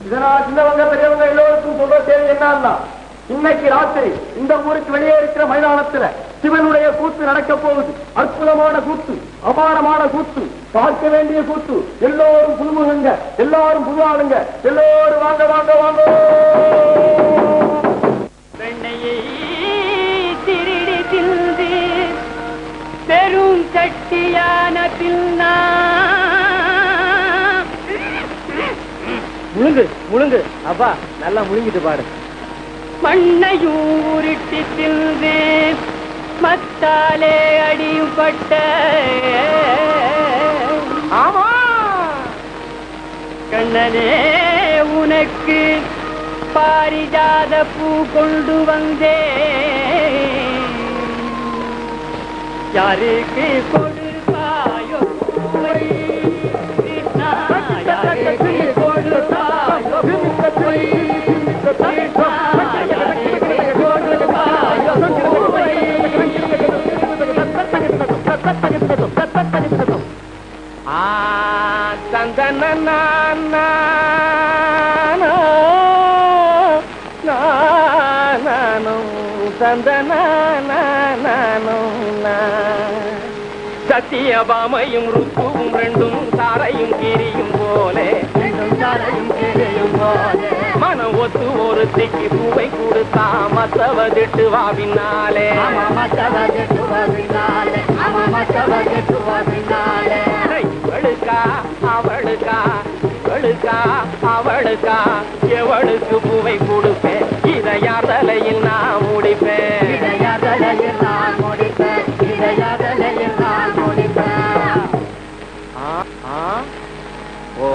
இதனால் சின்னவங்க பெரியவங்க எல்லோருக்கும் சொல்ற செய்தி என்னன்னா, இன்னைக்கு ராத்திரி இந்த ஊருக்கு வெளியே இருக்கிற மைதானத்துல சிவனுடைய கூத்து நடக்க போகுது. அற்புதமான கூத்து, அபாரமான கூத்து, பார்க்க வேண்டிய கூத்து. எல்லோரும் புதுமுகங்க, எல்லாரும் புது ஆளுங்க, எல்லோரும் வாங்க வாங்க வாங்க. வெண்ணையை திருடி தின்று பெரும் கட்டியான பின்னா முழுங்கு முழுங்கு அப்பா, நல்லா முழுங்கிட்டு பாடு. மண்ணையும் உருட்டி தின்று மத்தாலே அடியும் பட்ட ஆமா கண்ணனே உனக்கு பாரிஜாத பூ கொண்டு வந்தே யாருக்கு கொடுப்பாயோ பூவை கிருஷ்ணா, யாருக்கு கொடுப்பாயோ பூவை கிருஷ்ணா, யாருக்கு கொடுப்பாயோ பூவை. சத்தியபாமையும் ருக்குவும் ரெண்டும் தாரையும் கீரியும் போலே மனம் ஒத்து ஒரு திக்கி பூவை கொடுத்தா மத்தவ திட்டுவா பின்னாலே அவளுக்கா அவளுக்கா அவளுக்கா அவளுக்கா எவளுக்கு பூவை கொடுப்பேன், இதை யார் தலையில் நான் முடிப்பேன். ஓ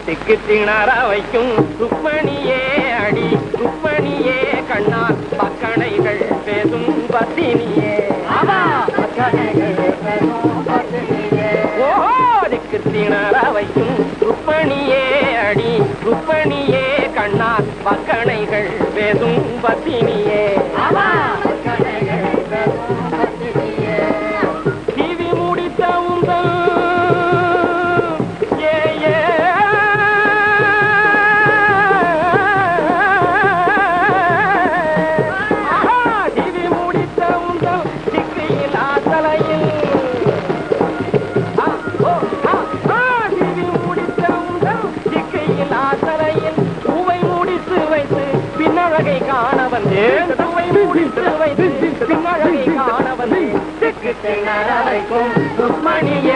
திக்கு திணற வைக்கும் ருக்மணியே அடி ருக்மணியே, கண்ணால் பக்கணைகள் பேசும் பத்தினியே. ஓஹோ திக்கு திணற வைக்கும் ருக்மணியே அடி ருக்மணியே, கண்ணால் பக்கணைகள் பேசும் பத்தினியே. டிவி முடித்த உங்கள் பின்னழகை காண வந்தேன், பின்னழகை காண வந்தேன். ருக்மணியே